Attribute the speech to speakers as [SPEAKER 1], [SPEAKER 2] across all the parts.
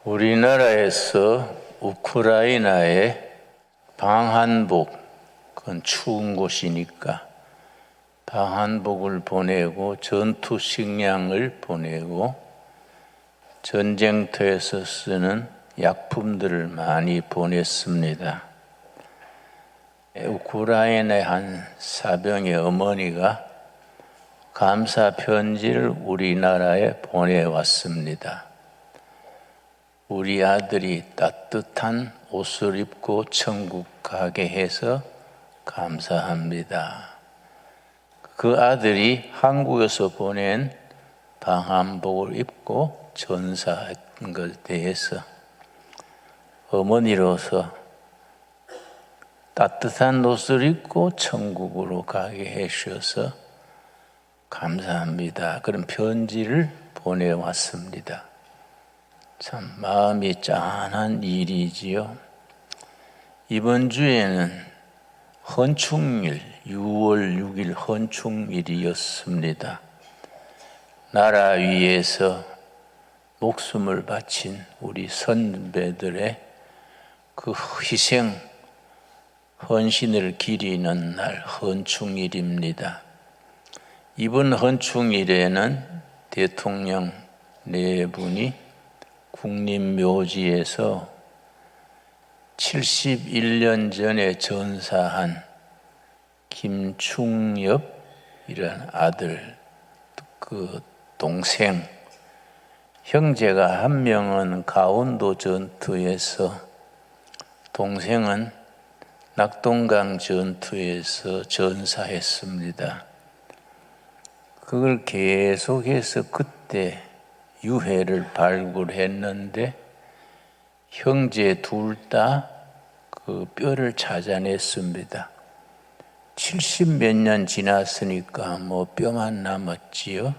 [SPEAKER 1] 우리나라에서 우크라이나에 방한복, 그건 추운 곳이니까 방한복을 보내고 전투 식량을 보내고 전쟁터에서 쓰는 약품들을 많이 보냈습니다. 우크라이나의 한 사병의 어머니가 감사 편지를 우리나라에 보내왔습니다. 우리 아들이 따뜻한 옷을 입고 천국 가게 해서 감사합니다. 그 아들이 한국에서 보낸 방한복을 입고 전사한 것에 대해서 어머니로서 따뜻한 옷을 입고 천국으로 가게 해주셔서 감사합니다. 그런 편지를 보내왔습니다. 참 마음이 짠한 일이지요. 이번 주에는 헌충일, 6월 6일 헌충일이었습니다. 나라 위에서 목숨을 바친 우리 선배들의 그 희생, 헌신을 기리는 날 헌충일입니다. 이번 헌충일에는 대통령 네 분이 국립묘지에서 71년 전에 전사한 김충엽이라는 아들, 그 동생, 형제가 한 명은 강원도 전투에서, 동생은 낙동강 전투에서 전사했습니다. 그걸 계속해서 그때 유해를 발굴했는데 형제 둘 다 그 뼈를 찾아냈습니다. 70몇 년 지났으니까 뭐 뼈만 남았지요.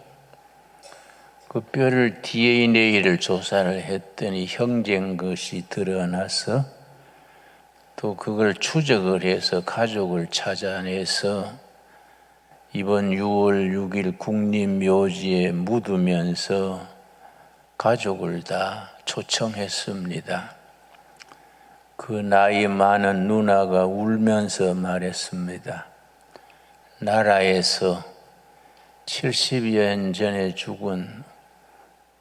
[SPEAKER 1] 그 뼈를 DNA를 조사를 했더니 형제인 것이 드러나서 또 그걸 추적을 해서 가족을 찾아내서 이번 6월 6일 국립묘지에 묻으면서 가족을 다 초청했습니다. 그 나이 많은 누나가 울면서 말했습니다. 나라에서 70여 년 전에 죽은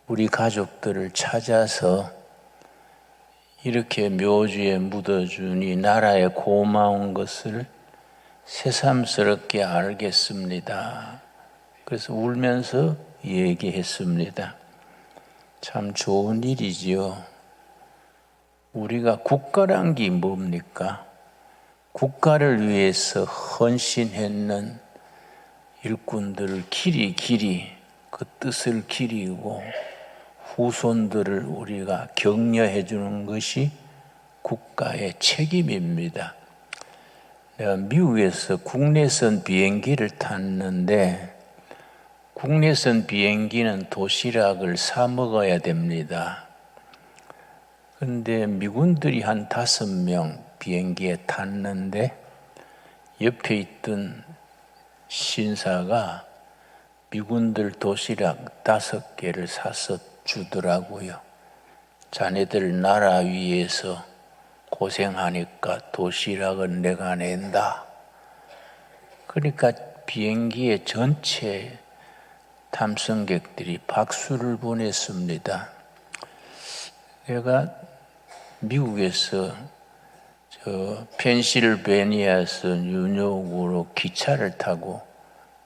[SPEAKER 1] 우리 가족들을 찾아서 이렇게 묘지에 묻어주니 나라에 고마운 것을 새삼스럽게 알겠습니다. 그래서 울면서 얘기했습니다. 참 좋은 일이지요. 우리가 국가란 게 뭡니까? 국가를 위해서 헌신했는 일꾼들을 길이 그 뜻을 기리고 후손들을 우리가 격려해 주는 것이 국가의 책임입니다. 내가 미국에서 국내선 비행기를 탔는데 국내선 비행기는 도시락을 사 먹어야 됩니다. 그런데 미군들이 한 5명 비행기에 탔는데 옆에 있던 신사가 미군들 도시락 5개를 사서 주더라고요. 자네들 나라 위에서 고생하니까 도시락은 내가 낸다. 그러니까 비행기의 전체 탐승객들이 박수를 보냈습니다. 내가 미국에서 펜실베니아에서 뉴욕으로 기차를 타고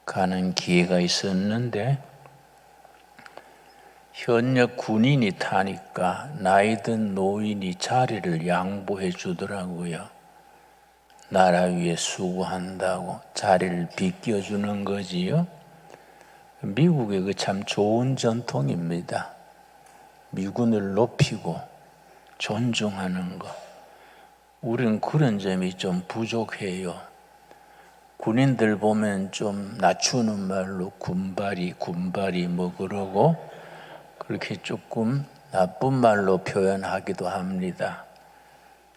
[SPEAKER 1] 가는 기회가 있었는데 현역 군인이 타니까 나이든 노인이 자리를 양보해 주더라고요. 나라 위에 수고한다고 자리를 비껴주는 거지요. 미국의 그 참 좋은 전통입니다. 미군을 높이고 존중하는 것. 우리는 그런 점이 좀 부족해요. 군인들 보면 좀 낮추는 말로 군발이 뭐 그러고 그렇게 조금 나쁜 말로 표현하기도 합니다.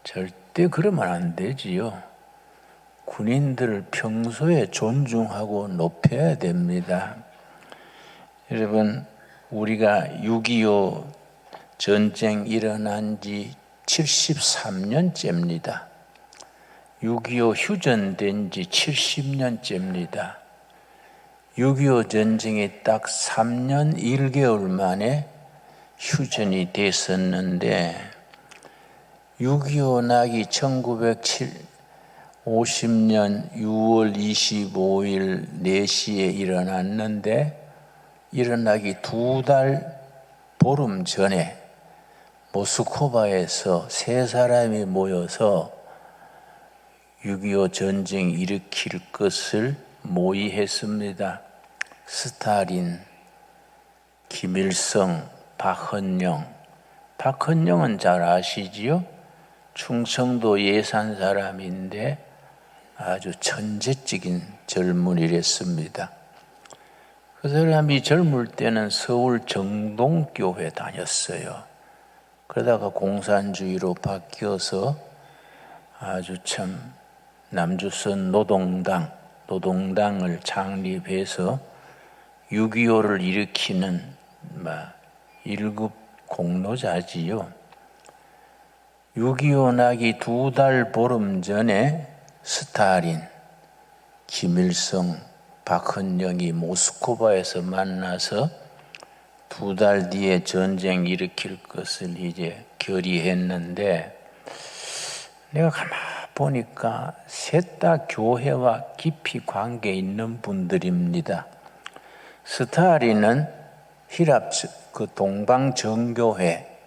[SPEAKER 1] 절대 그러면 안 되지요. 군인들을 평소에 존중하고 높여야 됩니다. 여러분, 우리가 6.25 전쟁 일어난 지 73년째입니다. 6.25 휴전된 지 70년째입니다. 6.25 전쟁이 딱 3년 1개월 만에 휴전이 됐었는데 6.25 나기 1950년 6월 25일 4시에 일어났는데 일어나기 2달 보름 전에 모스크바에서 3사람이 모여서 6.25 전쟁 일으킬 것을 모의했습니다. 스탈린, 김일성, 박헌영. 박헌영은 잘 아시지요? 충청도 예산 사람인데 아주 천재적인 젊은이랬습니다. 그 사람이 젊을 때는 서울 정동교회 다녔어요. 그러다가 공산주의로 바뀌어서 아주 참 남조선 노동당을 창립해서 6.25를 일으키는 1급 공로자지요. 6.25 나기 2달 보름 전에 스탈린, 김일성, 박헌영이 모스크바에서 만나서 2달 뒤에 전쟁 일으킬 것을 이제 결의했는데 내가 가만 보니까 셋 다 교회와 깊이 관계 있는 분들입니다. 스탈린은 히랍 그 동방 정교회,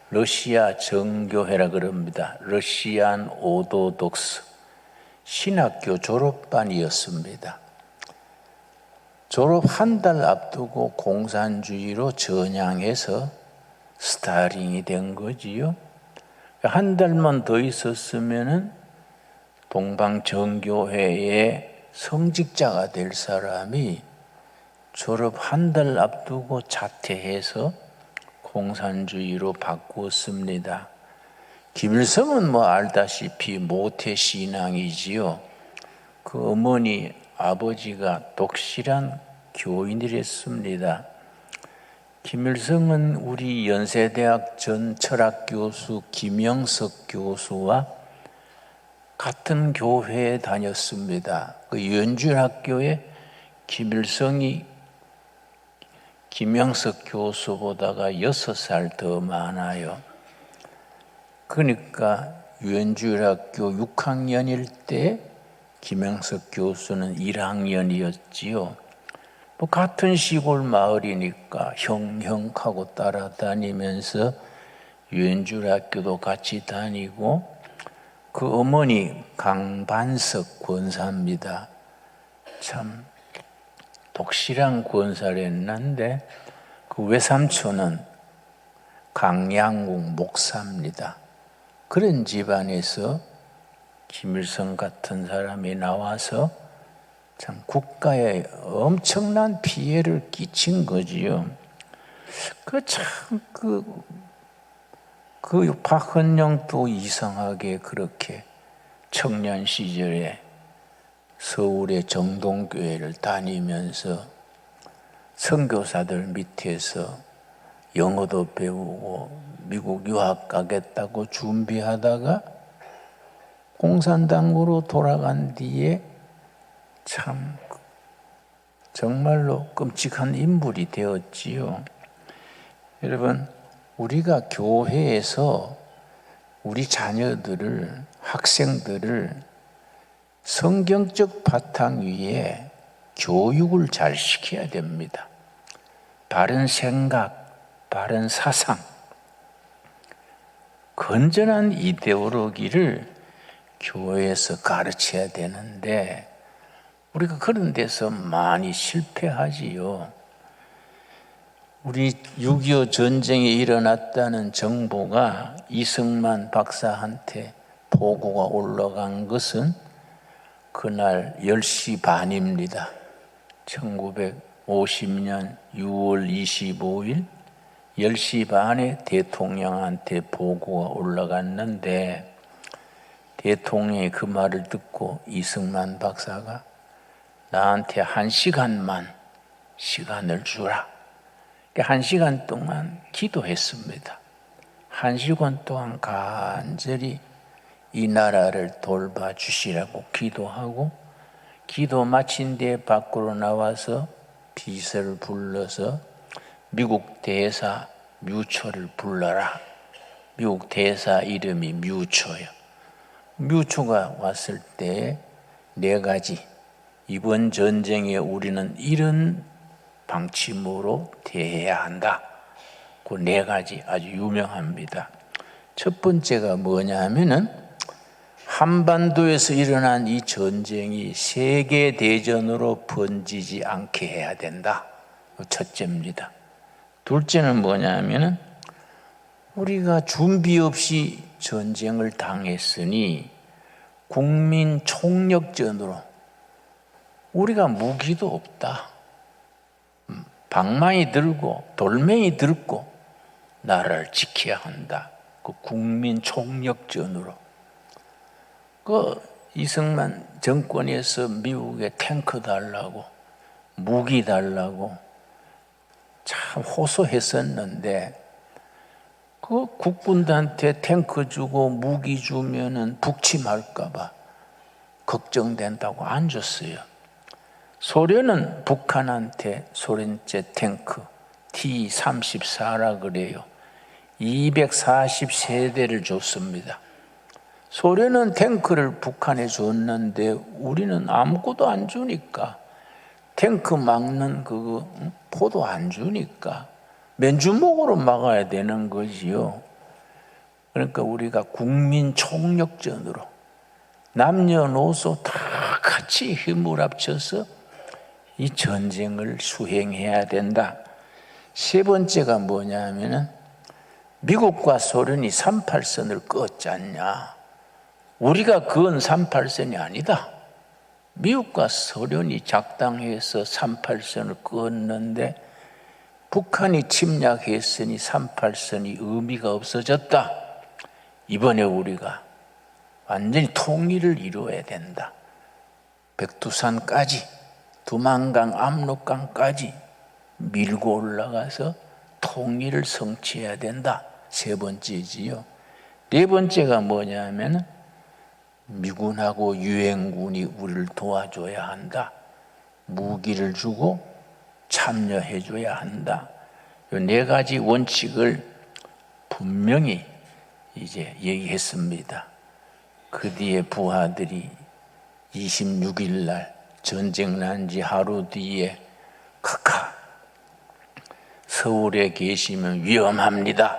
[SPEAKER 1] 러시아 정교회라 그럽니다. 러시안 오도독스 신학교 졸업반이었습니다. 졸업 한 달 앞두고 공산주의로 전향해서 스탈린이 된 거지요. 한 달만 더 있었으면은 동방 정교회의 성직자가 될 사람이 졸업 한 달 앞두고 자퇴해서 공산주의로 바꾸었습니다. 김일성은 알다시피 모태 신앙이지요. 그 어머니 아버지가 독실한 교인이랬습니다. 김일성은 우리 연세대학 전 철학교수 김영석 교수와 같은 교회에 다녔습니다. 그 연주학교에 김일성이 김영석 교수보다가 6살 더 많아요. 그러니까 유엔주일학교 6학년일 때 김영석 교수는 1학년이었지요. 같은 시골 마을이니까 형하고 따라다니면서 유엔주일학교도 같이 다니고 그 어머니 강반석 권사입니다. 참 독실한 권사랬는데 그 외삼촌은 강양국 목사입니다. 그런 집안에서 김일성 같은 사람이 나와서 참 국가에 엄청난 피해를 끼친 거지요. 그 박헌영도 이상하게 그렇게 청년 시절에 서울의 정동교회를 다니면서 선교사들 밑에서 영어도 배우고 미국 유학 가겠다고 준비하다가 공산당으로 돌아간 뒤에 참 정말로 끔찍한 인물이 되었지요. 여러분, 우리가 교회에서 우리 자녀들을, 학생들을 성경적 바탕 위에 교육을 잘 시켜야 됩니다. 바른 생각, 바른 사상, 건전한 이데올로기를 교회에서 가르쳐야 되는데 우리가 그런 데서 많이 실패하지요. 우리 6.25 전쟁이 일어났다는 정보가 이승만 박사한테 보고가 올라간 것은 그날 10시 반입니다. 1950년 6월 25일 10시 반에 대통령한테 보고가 올라갔는데 대통령이 그 말을 듣고 이승만 박사가 나한테 1시간만 시간을 주라. 1시간 동안 기도했습니다. 1시간 동안 간절히 이 나라를 돌봐주시라고 기도하고, 기도 마친 뒤에 밖으로 나와서 비서를 불러서 미국 대사 뮤초를 불러라. 미국 대사 이름이 뮤초예요. 뮤초가 왔을 때 4가지, 이번 전쟁에 우리는 이런 방침으로 대해야 한다. 그 4가지 아주 유명합니다. 첫 번째가 뭐냐 하면은 한반도에서 일어난 이 전쟁이 세계 대전으로 번지지 않게 해야 된다. 첫째입니다. 둘째는 뭐냐 하면은 우리가 준비 없이 전쟁을 당했으니 국민 총력전으로, 우리가 무기도 없다. 방망이 들고 돌멩이 들고 나라를 지켜야 한다. 그 국민 총력전으로. 그 이승만 정권에서 미국에 탱크 달라고, 무기 달라고 참 호소했었는데, 그 국군들한테 탱크 주고 무기 주면은 북침할까봐 걱정된다고 안 줬어요. 소련은 북한한테 소련제 탱크 T-34라 그래요. 240세대를 줬습니다. 소련은 탱크를 북한에 줬는데 우리는 아무것도 안 주니까, 탱크 막는 그 포도 안 주니까 맨주먹으로 막아야 되는 거지요. 그러니까 우리가 국민 총력전으로 남녀노소 다 같이 힘을 합쳐서 이 전쟁을 수행해야 된다. 세 번째가 뭐냐 하면은 미국과 소련이 38선을 그었지 않냐. 우리가 그은 38선이 아니다. 미국과 소련이 작당해서 38선을 그었는데 북한이 침략했으니 38선이 의미가 없어졌다. 이번에 우리가 완전히 통일을 이루어야 된다. 백두산까지, 두만강, 압록강까지 밀고 올라가서 통일을 성취해야 된다. 세 번째지요. 네 번째가 뭐냐면 미군하고 유엔군이 우리를 도와줘야 한다. 무기를 주고 참여해줘야 한다. 이 4가지 원칙을 분명히 이제 얘기했습니다. 그 뒤에 부하들이 26일 날 전쟁 난 지 하루 뒤에 카카, 서울에 계시면 위험합니다.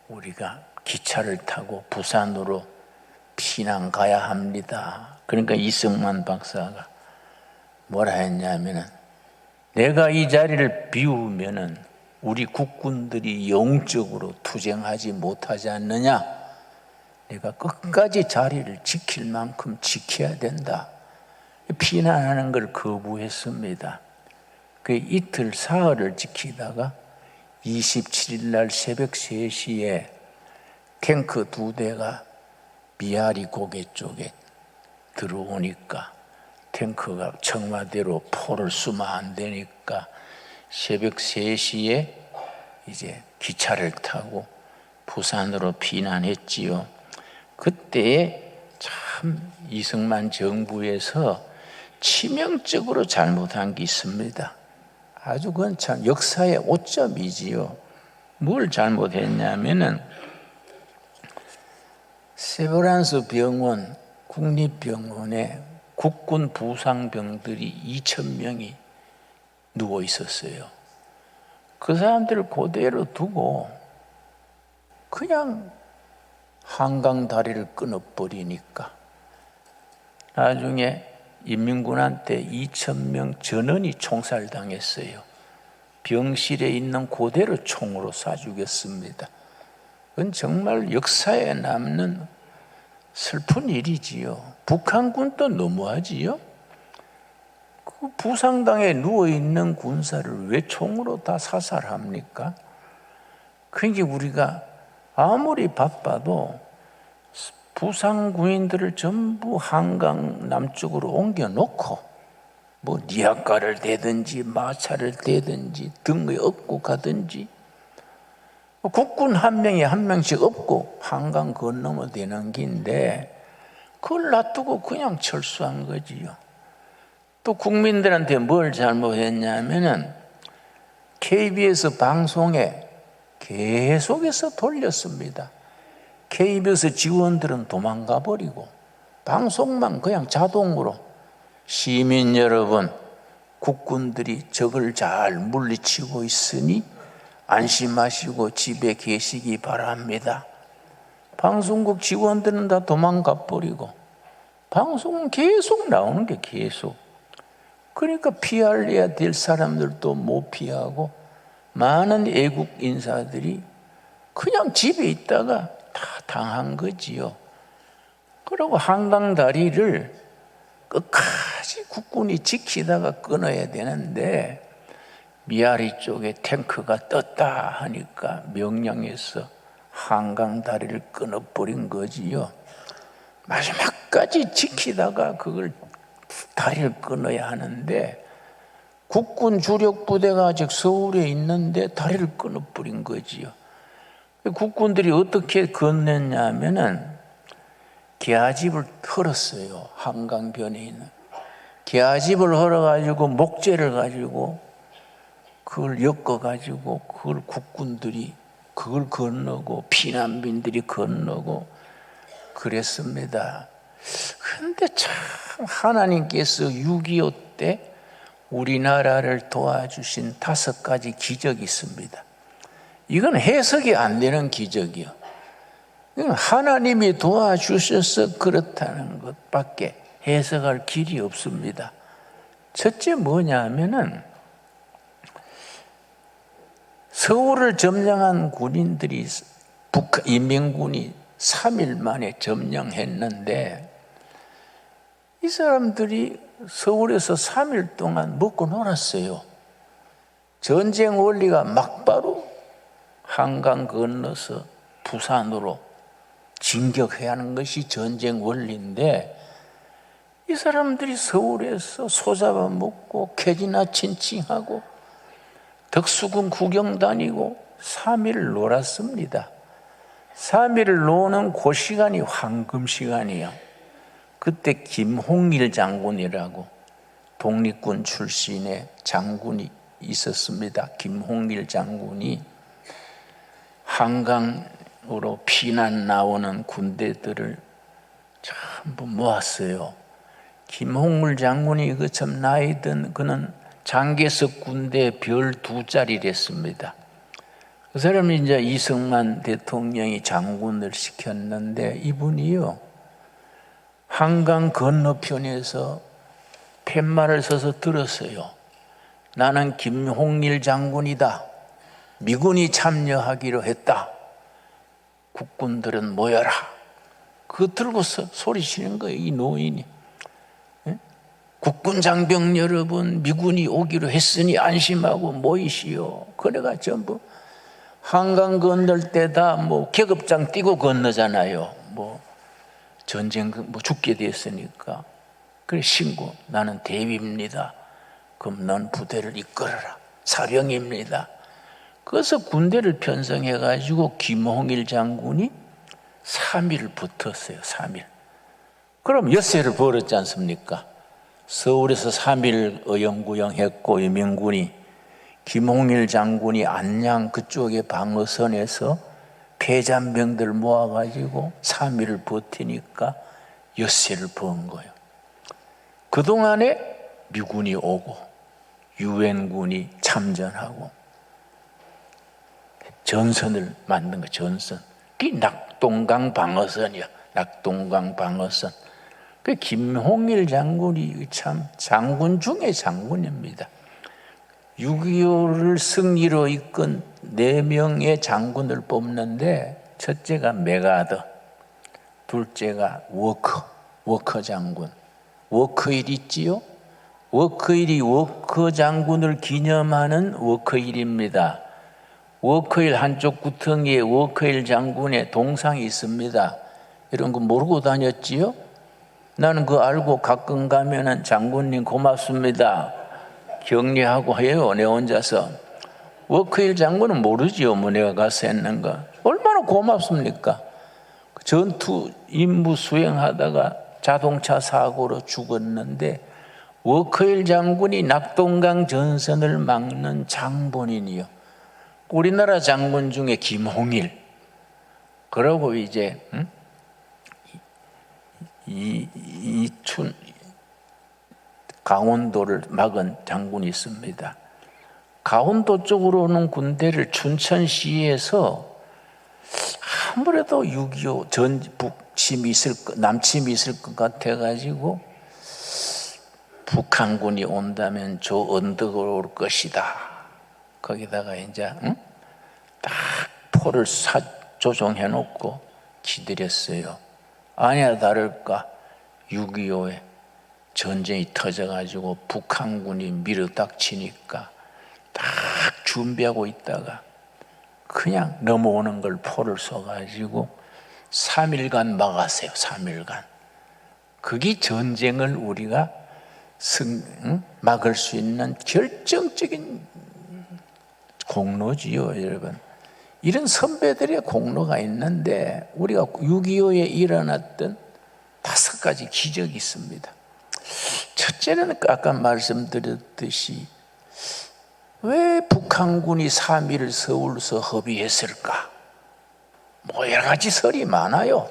[SPEAKER 1] 우리가 기차를 타고 부산으로 피난 가야 합니다. 그러니까 이승만 박사가 뭐라 했냐면은, 내가 이 자리를 비우면은 우리 국군들이 영적으로 투쟁하지 못하지 않느냐. 내가 끝까지 자리를 지킬 만큼 지켜야 된다. 피난하는 걸 거부했습니다. 그 이틀 사흘을 지키다가 27일 날 새벽 3시에 탱크 2대가 미아리 고개 쪽에 들어오니까 탱크가 청와대로 포를 쏘면 안 되니까 새벽 3시에 이제 기차를 타고 부산으로 피난했지요. 그때 참 이승만 정부에서 치명적으로 잘못한 게 있습니다. 아주 그건 참 역사의 오점이지요. 뭘 잘못했냐면은 세브란스 병원, 국립병원에 국군 부상병들이 2,000명이 누워 있었어요. 그 사람들을 그대로 두고 그냥 한강 다리를 끊어버리니까 나중에 인민군한테 2,000명 전원이 총살당했어요. 병실에 있는 그대로 총으로 쏴 죽였습니다. 그건 정말 역사에 남는 슬픈 일이지요. 북한군도 너무하지요. 그 부상당에 누워있는 군사를 왜 총으로 다 사살합니까? 그러니까 우리가 아무리 바빠도 부상 군인들을 전부 한강 남쪽으로 옮겨놓고 뭐 리아카를 대든지 마차를 대든지 등에 업고 가든지 국군 한 명이 한 명씩 없고 한강 건너면 되는 길인데 그걸 놔두고 그냥 철수한 거지요. 또 국민들한테 뭘 잘못했냐면은 KBS 방송에 계속해서 돌렸습니다. KBS 직원들은 도망가 버리고 방송만 그냥 자동으로 시민 여러분, 국군들이 적을 잘 물리치고 있으니 안심하시고 집에 계시기 바랍니다. 방송국 직원들은 다 도망가 버리고 방송은 계속 나오는 게 계속. 그러니까 피할래야 될 사람들도 못 피하고 많은 애국 인사들이 그냥 집에 있다가 다 당한 거지요. 그리고 한강 다리를 끝까지 국군이 지키다가 끊어야 되는데 미아리 쪽에 탱크가 떴다 하니까 명령해서 한강 다리를 끊어버린 거지요. 마지막까지 지키다가 그걸 다리를 끊어야 하는데 국군 주력 부대가 아직 서울에 있는데 다리를 끊어버린 거지요. 국군들이 어떻게 건넸냐면은 계아집을 헐었어요. 한강변에 있는 계아집을 헐어가지고 목재를 가지고 그걸 엮어가지고 그걸 국군들이 그걸 건너고 피난민들이 건너고 그랬습니다. 그런데 참 하나님께서 6.25 때 우리나라를 도와주신 5가지 기적이 있습니다. 이건 해석이 안 되는 기적이요. 이건 하나님이 도와주셔서 그렇다는 것밖에 해석할 길이 없습니다. 첫째 뭐냐면은 서울을 점령한 군인들이 북한 인민군이 3일 만에 점령했는데 이 사람들이 서울에서 3일 동안 먹고 놀았어요. 전쟁 원리가 막바로 한강 건너서 부산으로 진격해야 하는 것이 전쟁 원리인데 이 사람들이 서울에서 소잡아 먹고 캐지나 친칭하고 덕수궁 구경 다니고 3일 놀았습니다. 3일을 노는 그 시간이 황금 시간이야. 그때 김홍일 장군이라고 독립군 출신의 장군이 있었습니다. 김홍일 장군이 한강으로 피난 나오는 군대들을 전부 모았어요. 김홍일 장군이 그 참 나이 든 그는 장개석 군대 별 2자리랬습니다. 그 사람이 이제 이승만 대통령이 장군을 시켰는데 이분이요 한강 건너편에서 팻말을 서서 들었어요. 나는 김홍일 장군이다. 미군이 참여하기로 했다. 국군들은 모여라. 그거 들고서 소리치는 거예요. 이 노인이. 국군 장병 여러분, 미군이 오기로 했으니 안심하고 모이시오. 그래가 전부 한강 건널 때 다 뭐 계급장 띄고 건너잖아요. 뭐 전쟁 뭐 죽게 됐으니까. 그래 신고 나는 대위입니다. 그럼 넌 부대를 이끌어라. 사령입니다. 그래서 군대를 편성해 가지고 김홍일 장군이 3일 붙었어요. 3일. 그럼 엿새를 벌었지 않습니까? 서울에서 3일 어영부영했고 인민군이 김홍일 장군이 안양 그쪽에 방어선에서 폐잔병들 모아가지고 3일을 버티니까 엿새를 번 거예요. 그동안에 미군이 오고 유엔군이 참전하고 전선을 만든 거예요. 전선. 그게 낙동강 방어선이야. 낙동강 방어선. 그 김홍일 장군이 참 장군 중에 장군입니다. 6.25를 승리로 이끈 4명의 장군을 뽑는데 첫째가 메가더, 둘째가 워커 장군. 워커일 있지요? 워커일이 워커 장군을 기념하는 워커일입니다. 워커일 한쪽 구덩이에 워커일 장군의 동상이 있습니다. 이런 거 모르고 다녔지요? 나는 그거 알고 가끔 가면은 장군님 고맙습니다 격려하고 해요. 내 혼자서. 워크힐 장군은 모르지요. 뭐 내가 가서 했는 거. 얼마나 고맙습니까? 전투 임무 수행하다가 자동차 사고로 죽었는데 워크힐 장군이 낙동강 전선을 막는 장본인이요. 우리나라 장군 중에 김홍일. 그러고 이제 이춘 강원도를 막은 장군이 있습니다. 강원도 쪽으로 오는 군대를 춘천시에서 아무래도 6.25 전북침이 남침이 있을 것 같아가지고 북한군이 온다면 저 언덕으로 올 것이다. 거기다가 이제 딱 포를 조종해 놓고 기다렸어요. 아니야 다를까 6.25에 전쟁이 터져가지고 북한군이 밀어닥치니까 딱 준비하고 있다가 그냥 넘어오는 걸 포를 쏘가지고 3일간 막았어요. 3일간. 그게 전쟁을 우리가 막을 수 있는 결정적인 공로지요, 여러분. 이런 선배들의 공로가 있는데 우리가 6.25에 일어났던 5가지 기적이 있습니다. 첫째는 아까 말씀드렸듯이 왜 북한군이 3일 서울서 hợp의했을까? 뭐 여러 가지 설이 많아요.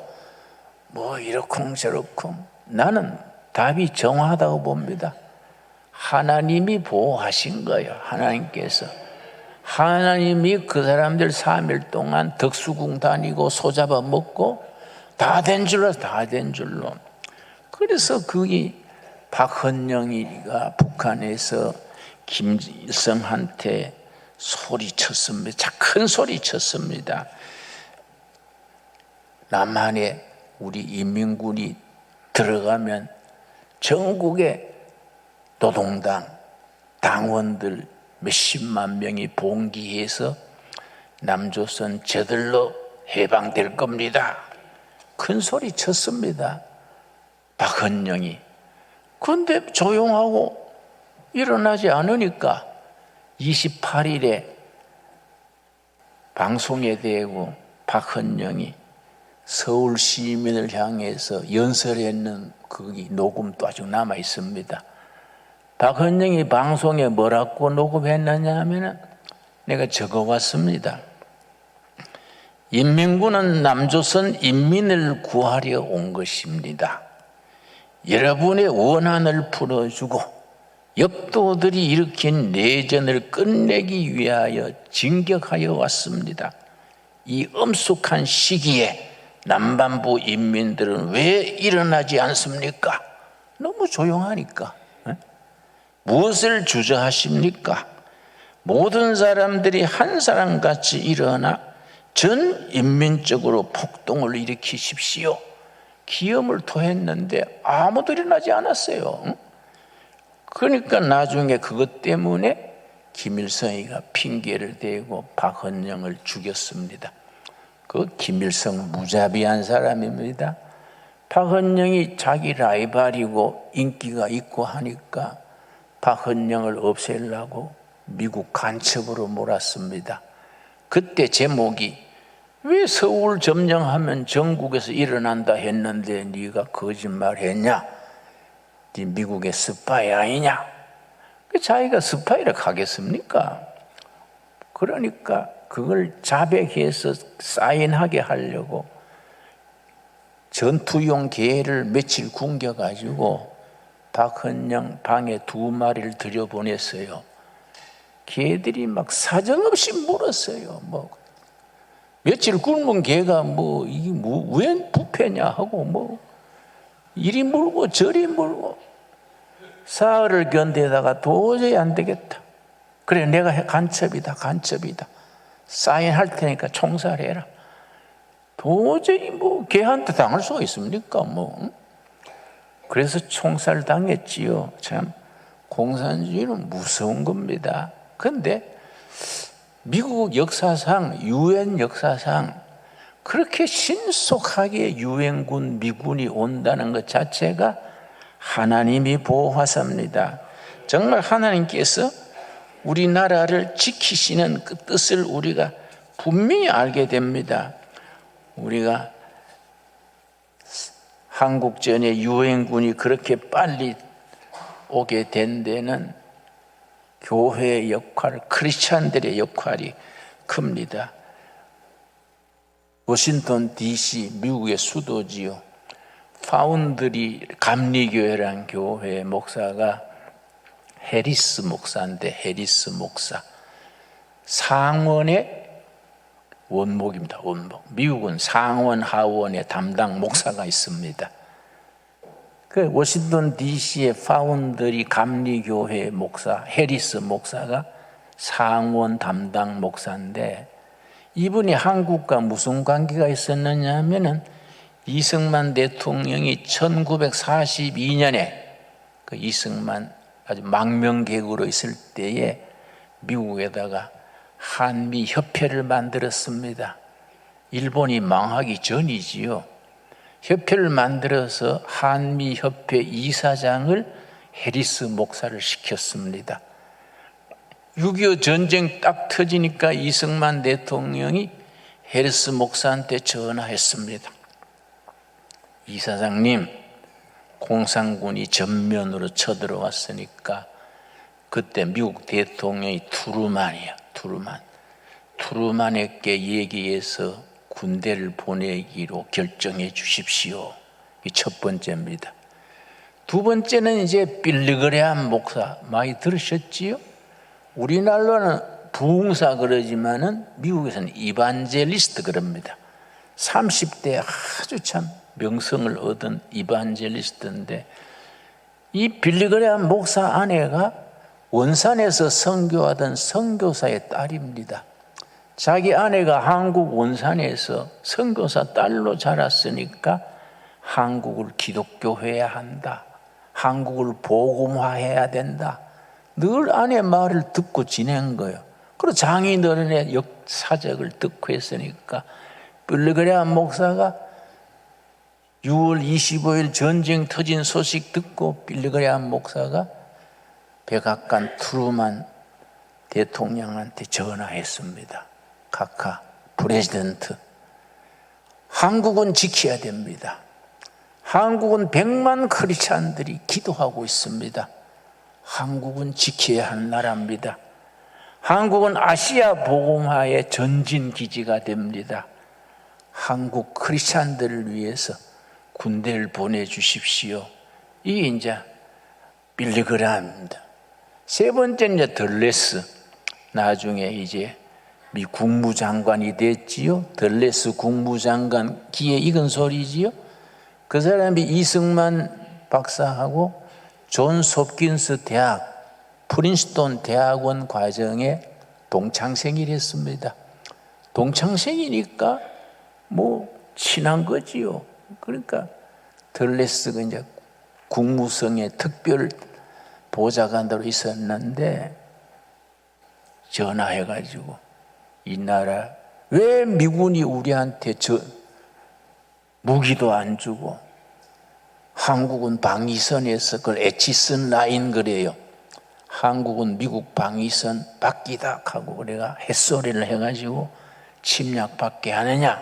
[SPEAKER 1] 뭐 이러쿵저러쿵. 나는 답이 정확하다고 봅니다. 하나님이 보호하신 거예요. 하나님께서. 하나님이 그 사람들 3일 동안 덕수궁 다니고 소잡아 먹고 다 된 줄로. 그래서 그게 박헌영이가 북한에서 김일성한테 소리쳤습니다. 큰 소리쳤습니다. 남한에 우리 인민군이 들어가면 전국의 노동당 당원들 몇십만 명이 봉기해서 남조선 저들로 해방될 겁니다. 큰 소리 쳤습니다. 박헌영이. 그런데 조용하고 일어나지 않으니까 28일에 방송에 대고 박헌영이 서울 시민을 향해서 연설했는 그 녹음도 아직 남아 있습니다. 박헌영이 방송에 뭐라고 녹음했느냐 하면 내가 적어왔습니다. 인민군은 남조선 인민을 구하려 온 것입니다. 여러분의 원한을 풀어주고 역도들이 일으킨 내전을 끝내기 위하여 진격하여 왔습니다. 이 엄숙한 시기에 남반부 인민들은 왜 일어나지 않습니까? 너무 조용하니까. 무엇을 주저하십니까? 모든 사람들이 한 사람같이 일어나 전 인민적으로 폭동을 일으키십시오. 기염을 토했는데 아무도 일어나지 않았어요. 그러니까 나중에 그것 때문에 김일성이가 핑계를 대고 박헌영을 죽였습니다. 그 김일성 무자비한 사람입니다. 박헌영이 자기 라이벌이고 인기가 있고 하니까 박헌영을 없애려고 미국 간첩으로 몰았습니다. 그때 제목이 왜 서울 점령하면 전국에서 일어난다 했는데 네가 거짓말했냐? 네 미국의 스파이 아니냐? 자기가 스파이를 가겠습니까? 그러니까 그걸 자백해서 사인하게 하려고 전투용 개를 며칠 굶겨가지고 박헌영 방에 2마리를 들여보냈어요. 개들이 막 사정없이 물었어요. 뭐 며칠 굶은 개가 뭐 이게 웬 부패냐 하고 뭐 이리 물고 저리 물고 사흘을 견디다가 도저히 안 되겠다. 그래 내가 간첩이다. 사인할 테니까 총살해라. 도저히 뭐 개한테 당할 수가 있습니까? 뭐 그래서 총살 당했지요. 참 공산주의는 무서운 겁니다. 그런데 미국 역사상 유엔 역사상 그렇게 신속하게 유엔군 미군이 온다는 것 자체가 하나님이 보호하십니다. 정말 하나님께서 우리나라를 지키시는 그 뜻을 우리가 분명히 알게 됩니다. 우리가 한국전에 유엔군이 그렇게 빨리 오게 된 데는 교회의 역할, 크리스찬들의 역할이 큽니다. 워싱턴 DC, 미국의 수도지요. 파운드리 감리교회라는 교회 목사가 해리스 목사인데, 해리스 목사 상원의 원목입니다. 원목. 미국은 상원, 하원의 담당 목사가 있습니다. 그 워싱턴 DC의 파운드리 감리교회 목사 해리스 목사가 상원 담당 목사인데, 이분이 한국과 무슨 관계가 있었느냐 하면은 이승만 대통령이 1942년에 그 이승만 아주 망명객으로 있을 때에 미국에다가 한미 협회를 만들었습니다. 일본이 망하기 전이지요. 협회를 만들어서 한미 협회 이사장을 해리스 목사를 시켰습니다. 6.25 전쟁 딱 터지니까 이승만 대통령이 해리스 목사한테 전화했습니다. 이사장님, 공산군이 전면으로 쳐들어왔으니까, 그때 미국 대통령이 트루만에게 얘기해서 군대를 보내기로 결정해 주십시오. 이 첫 번째입니다. 두 번째는 이제 빌리그레함 목사, 많이 들으셨지요? 우리나라는 부흥사 그러지만은 미국에서는 이반젤리스트 그럽니다. 30대에 아주 참 명성을 얻은 이반젤리스트인데, 이 빌리그레함 목사 아내가 원산에서 선교하던 선교사의 딸입니다. 자기 아내가 한국 원산에서 선교사 딸로 자랐으니까 한국을 기독교해야 한다, 한국을 복음화해야 된다, 늘 아내 말을 듣고 지낸 거예요. 그리고 장인어른의 역사적을 듣고 했으니까 빌리그레함 목사가 6월 25일 전쟁 터진 소식 듣고 빌리그레함 목사가 백악관 트루만 대통령한테 전화했습니다. 카카 프레지던트, 한국은 지켜야 됩니다. 한국은 100만 크리스찬들이 기도하고 있습니다. 한국은 지켜야 할 나라입니다. 한국은 아시아 복음화의 전진 기지가 됩니다. 한국 크리스찬들을 위해서 군대를 보내주십시오. 이게 이제 빌리그레함입니다. 세 번째는 이제 덜레스, 나중에 이제 미 국무장관이 됐지요. 덜레스 국무장관, 귀에 익은 소리지요. 그 사람이 이승만 박사하고 존스 홉킨스 대학, 프린스턴 대학원 과정에 동창생이랬습니다. 동창생이니까 뭐 친한 거지요. 그러니까 덜레스가 이제 국무성의 특별 보좌관으로 있었는데, 전화해가지고 이 나라 왜 미군이 우리한테 무기도 안 주고, 한국은 방위선에서 그걸 에치슨 라인 그래요. 한국은 미국 방위선 밖이다 하고 우리가 햇소리를 해가지고 침략받게 하느냐,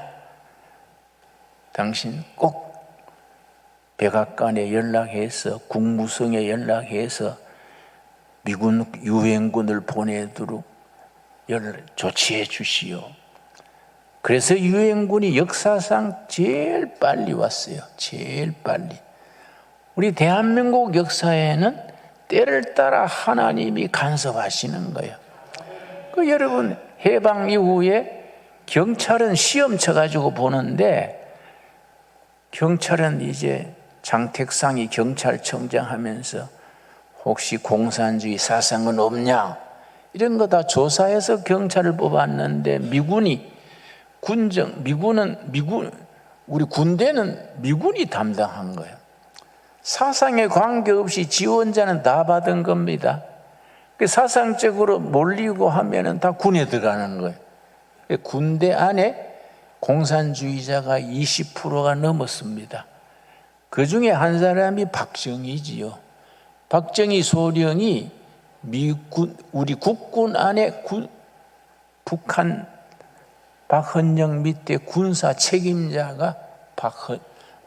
[SPEAKER 1] 당신 꼭 백악관에 연락해서 국무성에 연락해서 미군 유엔군을 보내도록 조치해 주시오. 그래서 유엔군이 역사상 제일 빨리 왔어요. 제일 빨리. 우리 대한민국 역사에는 때를 따라 하나님이 간섭하시는 거예요. 그 여러분, 해방 이후에 경찰은 시험 쳐가지고 보는데, 경찰은 이제 장택상이 경찰청장 하면서 혹시 공산주의 사상은 없냐, 이런 거 다 조사해서 경찰을 뽑았는데, 우리 군대는 미군이 담당한 거예요. 사상에 관계없이 지원자는 다 받은 겁니다. 사상적으로 몰리고 하면은 다 군에 들어가는 거예요. 군대 안에 공산주의자가 20%가 넘었습니다. 그 중에 한 사람이 박정희지요. 박정희 소령이 우리 국군 안에 북한 박헌영 밑에 군사 책임자가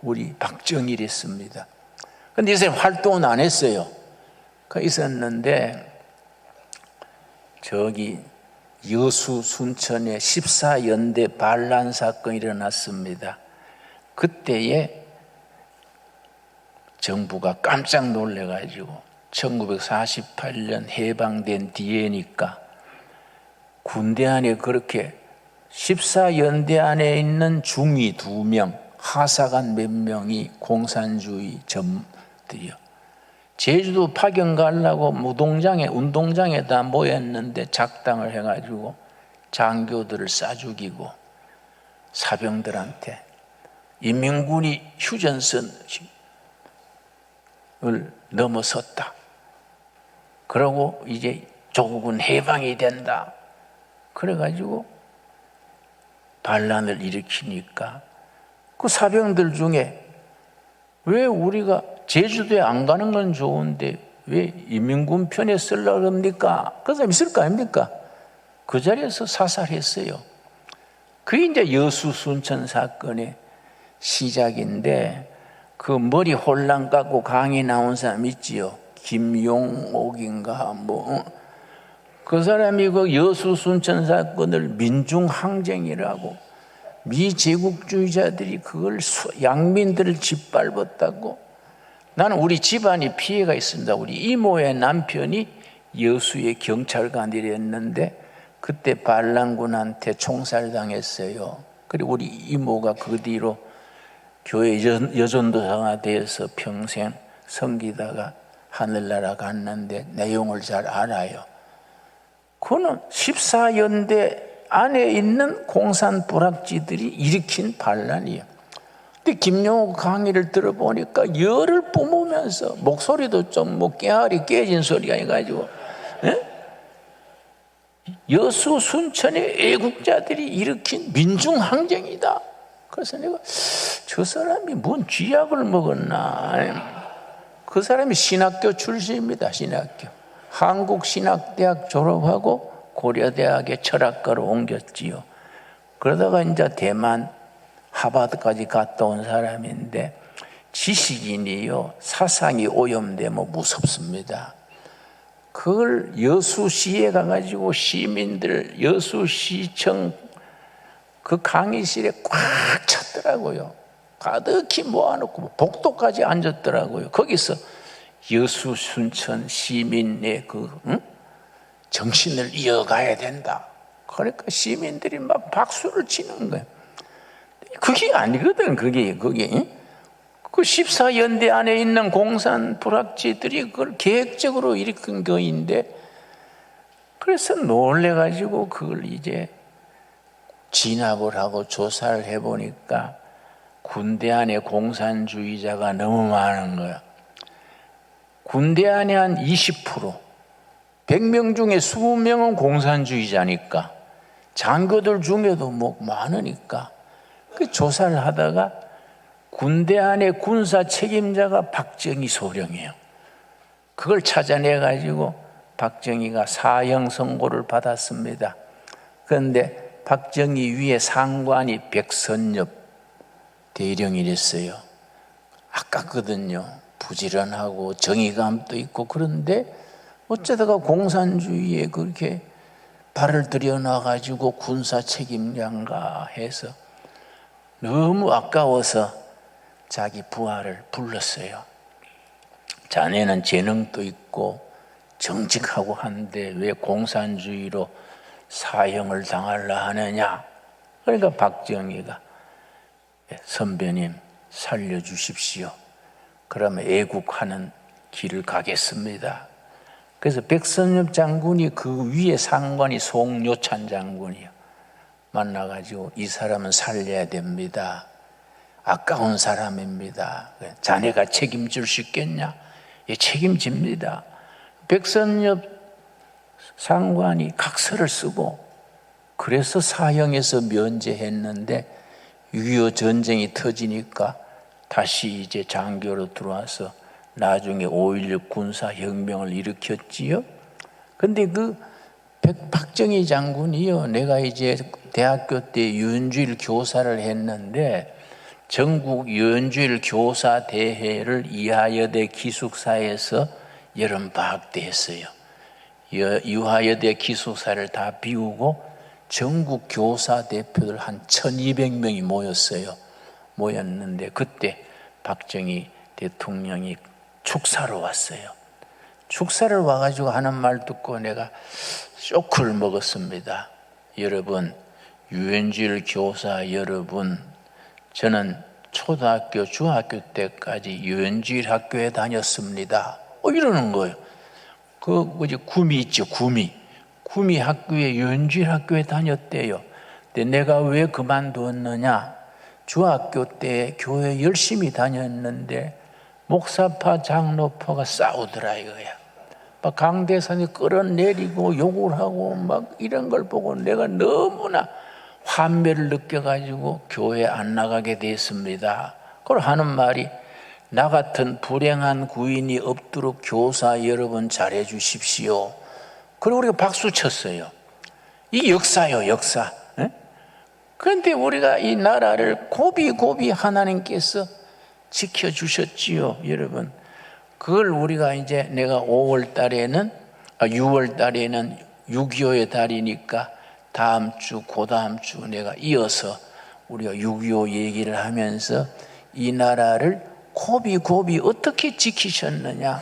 [SPEAKER 1] 우리 박정일이었습니다. 그런데 이 사람 활동은 안 했어요. 있었는데 저기 여수 순천에 14연대 반란 사건이 일어났습니다. 그때에 정부가 깜짝 놀래가지고 1948년 해방된 뒤에니까 군대 안에 그렇게 14연대 안에 있는 중위 2명, 하사관 몇 명이 공산주의 점들이요. 제주도 파견 가려고 운동장에 다 모였는데 작당을 해가지고 장교들을 쏴 죽이고 사병들한테 인민군이 휴전선을 넘어섰다. 그러고 이제 조국은 해방이 된다. 그래가지고 반란을 일으키니까 그 사병들 중에 왜 우리가 제주도에 안 가는 건 좋은데 왜 인민군 편에 쓰려고 합니까? 그 사람 있을 거 아닙니까? 그 자리에서 사살했어요. 그게 이제 여수 순천 사건의 시작인데 그 머리 홀랑 깎고 강의 나온 사람 있지요. 김용옥인가 그 사람이 그 여수 순천 사건을 민중항쟁이라고 미제국주의자들이 그걸 양민들을 짓밟았다고. 나는 우리 집안이 피해가 있습니다. 우리 이모의 남편이 여수의 경찰관이랬는데 그때 반란군한테 총살당했어요. 그리고 우리 이모가 그 뒤로 교회 여전도사가 되어서 평생 섬기다가 하늘나라 갔는데 내용을 잘 알아요. 그거는 14연대 안에 있는 공산 불악지들이 일으킨 반란이에요. 근데 김용옥 강의를 들어보니까 열을 뿜으면서 목소리도 좀 깨알이 깨진 소리가 해가지고 여수 순천의 애국자들이 일으킨 민중항쟁이다. 그래서 내가 저 사람이 뭔 쥐약을 먹었나. 그 사람이 신학교 출신입니다. 신학교. 한국신학대학 졸업하고 고려대학의 철학과로 옮겼지요. 그러다가 이제 대만 하버드까지 갔다 온 사람인데 지식인이요. 사상이 오염되면 무섭습니다. 그걸 여수시에 가가지고 시민들 여수시청 그 강의실에 꽉 찼더라고요. 가득히 모아놓고 복도까지 앉았더라고요. 거기서 여수 순천 시민의 정신을 이어가야 된다. 그러니까 시민들이 막 박수를 치는 거예요. 그게 아니거든. 그게 그 14연대 안에 있는 공산 불악지들이 그걸 계획적으로 일으킨 거인데, 그래서 놀래가지고 그걸 이제 진압을 하고 조사를 해보니까 군대 안에 공산주의자가 너무 많은 거야. 군대 안에 한 20%, 100명 중에 20명은 공산주의자니까 장교들 중에도 많으니까 그 조사를 하다가 군대 안에 군사 책임자가 박정희 소령이에요. 그걸 찾아내가지고 박정희가 사형 선고를 받았습니다. 그런데 박정희 위에 상관이 백선엽 대령이랬어요. 아깝거든요. 부지런하고 정의감도 있고. 그런데 어쩌다가 공산주의에 그렇게 발을 들여놔가지고 군사 책임자인가 해서 너무 아까워서 자기 부하를 불렀어요. 자네는 재능도 있고 정직하고 한데 왜 공산주의로 사형을 당하려 하느냐. 그러니까 박정희가 선배님 살려주십시오. 그러면 애국하는 길을 가겠습니다. 그래서 백선엽 장군이 그 위에 상관이 송요찬 장군이요. 만나가지고 이 사람은 살려야 됩니다. 아까운 사람입니다. 자네가 책임질 수 있겠냐? 예, 책임집니다. 백선엽 상관이 각서를 쓰고 그래서 사형에서 면제했는데 6.25 전쟁이 터지니까 다시 이제 장교로 들어와서 나중에 5.16 군사혁명을 일으켰지요. 근데 그 박정희 장군이요, 내가 이제 대학교 때 유엔주일 교사를 했는데 전국 유엔주일 교사 대회를 이화여대 기숙사에서 여름방학 때 했어요. 이화여대 기숙사를 다 비우고 전국 교사 대표들 한 1200명이 모였는데 그때 박정희 대통령이 축사로 왔어요. 축사를 와가지고 하는 말 듣고 내가 쇼크를 먹었습니다. 여러분, 유엔주일 교사 여러분, 저는 초등학교, 중학교 때까지 유엔주일 학교에 다녔습니다. 이러는 거예요. 구미 있죠, 구미 학교에 유엔주일 학교에 다녔대요. 근데 내가 왜 그만두었느냐? 중학교 때 교회 열심히 다녔는데 목사파, 장로파가 싸우더라 이거야. 막 강대상이 끌어내리고 욕을 하고 막 이런 걸 보고 내가 너무나 환멸을 느껴가지고 교회 안 나가게 됐습니다. 그걸 하는 말이 나 같은 불행한 구인이 없도록 교사 여러분 잘해 주십시오. 그리고 우리가 박수 쳤어요. 이 역사요, 역사. 그런데 우리가 이 나라를 고비고비 하나님께서 지켜주셨지요, 여러분. 그걸 우리가 이제 내가 6월 달에는 6.25의 달이니까 다음 주, 그 다음 주 내가 이어서 우리가 6.25 얘기를 하면서 이 나라를 고비고비 어떻게 지키셨느냐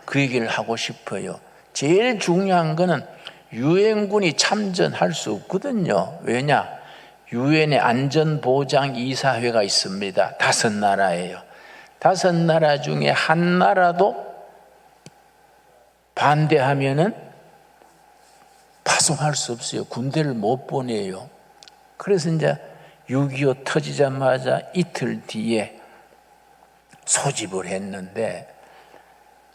[SPEAKER 1] 그 얘기를 하고 싶어요. 제일 중요한 거는 유엔군이 참전할 수 없거든요. 왜냐? 유엔의 안전보장이사회가 있습니다. 5나라예요. 5나라 중에 한 나라도 반대하면은 파송할 수 없어요. 군대를 못 보내요. 그래서 이제 6.25 터지자마자 이틀 뒤에 소집을 했는데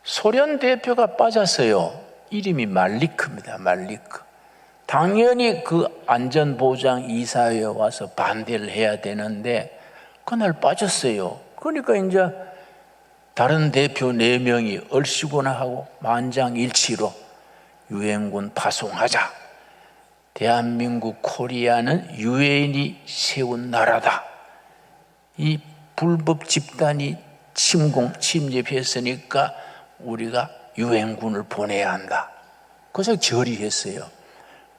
[SPEAKER 1] 소련 대표가 빠졌어요. 이름이 말리크입니다. 말리크. 당연히 그 안전보장이사회에 와서 반대를 해야 되는데 그날 빠졌어요. 그러니까 이제 다른 대표 4명이 얼씨구나 하고 만장일치로 유엔군 파송하자. 대한민국 코리아는 유엔이 세운 나라다. 이 불법 집단이 침입했으니까 우리가 유엔군을 보내야 한다. 그래서 결의했어요.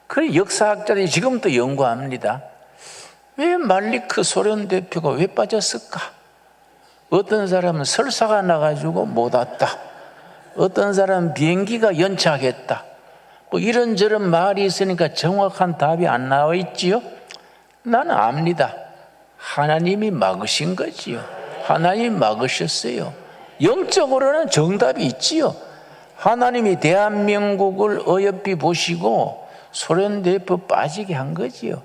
[SPEAKER 1] 그래 역사학자들이 지금도 연구합니다. 왜 말리크 소련 대표가 왜 빠졌을까? 어떤 사람은 설사가 나가지고 못 왔다. 어떤 사람은 비행기가 연착했다. 뭐 이런저런 말이 있으니까 정확한 답이 안 나와 있지요. 나는 압니다. 하나님이 막으신 거지요. 하나님이 막으셨어요. 영적으로는 정답이 있지요. 하나님이 대한민국을 어여삐 보시고 소련 대표 빠지게 한 거지요.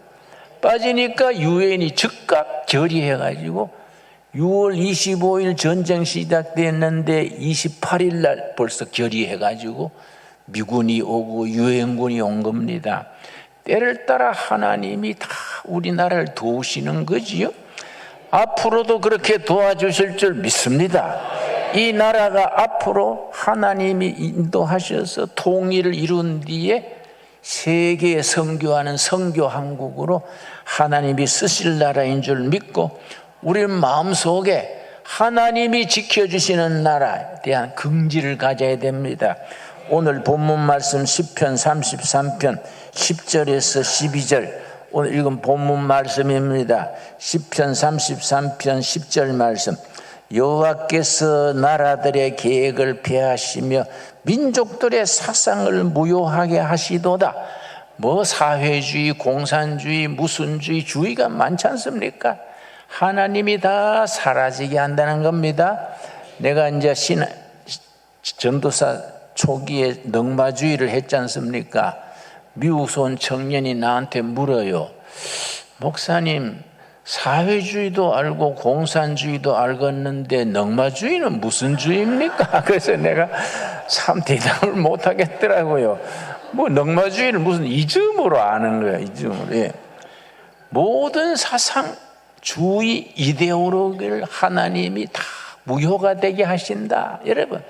[SPEAKER 1] 빠지니까 유엔이 즉각 결의해가지고 6월 25일 전쟁 시작됐는데 28일 날 벌써 결의해가지고 미군이 오고 유엔군이 온 겁니다. 때를 따라 하나님이 다 우리나라를 도우시는 거지요. 앞으로도 그렇게 도와주실 줄 믿습니다. 이 나라가 앞으로 하나님이 인도하셔서 통일을 이룬 뒤에 세계에 선교하는 선교한국으로 하나님이 쓰실 나라인 줄 믿고 우리 마음속에 하나님이 지켜주시는 나라에 대한 긍지를 가져야 됩니다. 오늘 본문 말씀 시편 33편 10절에서 12절 오늘 읽은 본문 말씀입니다. 시편 33편 10절 말씀. 여호와께서 나라들의 계획을 폐하시며 민족들의 사상을 무효하게 하시도다. 뭐 사회주의, 공산주의, 무슨주의, 주의가 많지 않습니까? 하나님이 다 사라지게 한다는 겁니다. 내가 이제 전도사 초기에 넉마주의를 했지 않습니까? 미국에서 온 청년이 나한테 물어요. 목사님, 사회주의도 알고 공산주의도 알겠는데 넉마주의는 무슨 주의입니까? 그래서 내가 참 대답을 못 하겠더라고요. 뭐 넉마주의를 무슨 이즘으로 아는 거예요. 이즘으로. 예. 모든 사상, 주의, 이데올로기를 하나님이 다 무효가 되게 하신다. 여러분,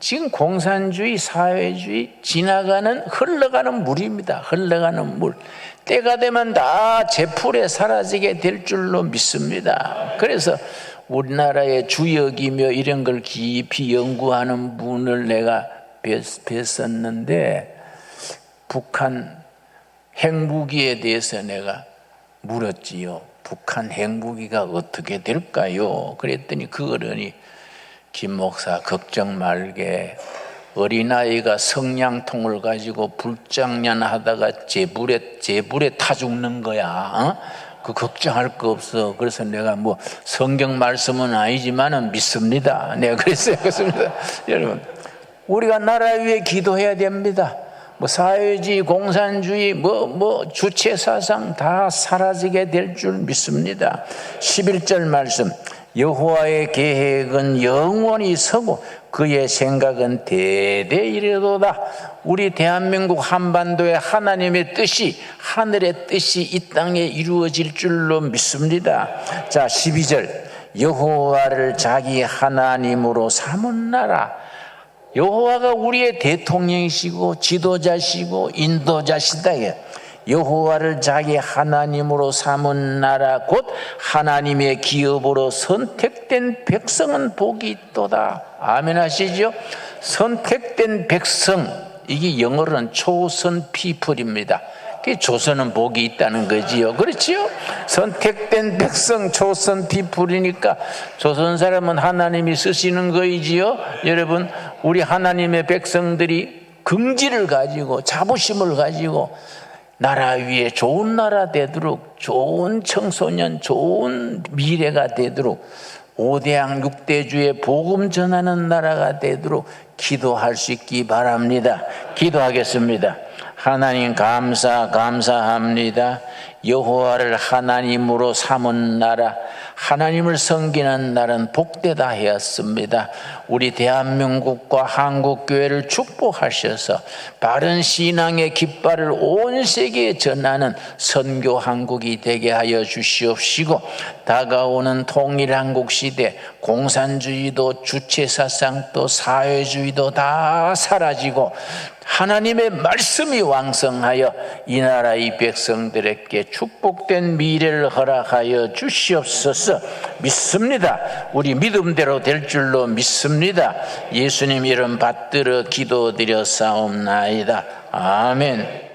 [SPEAKER 1] 지금 공산주의, 사회주의 지나가는 흘러가는 물입니다. 흘러가는 물. 때가 되면 다 제풀에 사라지게 될 줄로 믿습니다. 그래서 우리나라의 주역이며 이런 걸 깊이 연구하는 분을 내가 뵀었는데 북한 핵무기에 대해서 내가 물었지요. 북한 핵무기가 어떻게 될까요? 그랬더니 그 어른이 김 목사 걱정 말게 어린아이가 성냥통을 가지고 불장난하다가 재불에 타 죽는 거야. 그 걱정할 거 없어. 그래서 내가 뭐 성경 말씀은 아니지만은 믿습니다. 내가 그랬어요. 그렇습니다. 여러분, 우리가 나라 위에 기도해야 됩니다. 뭐 사회주의, 공산주의, 주체 사상 다 사라지게 될 줄 믿습니다. 11절 말씀. 여호와의 계획은 영원히 서고 그의 생각은 대대 이르도다. 우리 대한민국 한반도의 하나님의 뜻이, 하늘의 뜻이 이 땅에 이루어질 줄로 믿습니다. 자, 12절. 여호와를 자기 하나님으로 삼은 나라. 여호와가 우리의 대통령이시고 지도자시고 인도자시다. 여호와를 자기 하나님으로 삼은 나라 곧 하나님의 기업으로 선택된 백성은 복이 있도다. 아멘 하시죠? 선택된 백성, 이게 영어로는 chosen people입니다. 그 조선은 복이 있다는 거지요. 그렇지요? 선택된 백성, chosen people이니까 조선 사람은 하나님이 쓰시는 거이지요. 여러분, 우리 하나님의 백성들이 긍지를 가지고 자부심을 가지고 나라 위에 좋은 나라 되도록, 좋은 청소년, 좋은 미래가 되도록, 5대양 6대주의 복음 전하는 나라가 되도록 기도할 수 있기 바랍니다. 기도하겠습니다. 하나님 감사합니다. 여호와를 하나님으로 삼은 나라, 하나님을 섬기는 날은 복되다 하였습니다. 우리 대한민국과 한국교회를 축복하셔서 바른 신앙의 깃발을 온 세계에 전하는 선교 한국이 되게 하여 주시옵시고, 다가오는 통일한국 시대 공산주의도 주체사상도 사회주의도 다 사라지고 하나님의 말씀이 왕성하여 이 나라 이 백성들에게 축복된 미래를 허락하여 주시옵소서. 믿습니다. 우리 믿음대로 될 줄로 믿습니다. 예수님 이름 받들어 기도드려 싸움나이다. 아멘.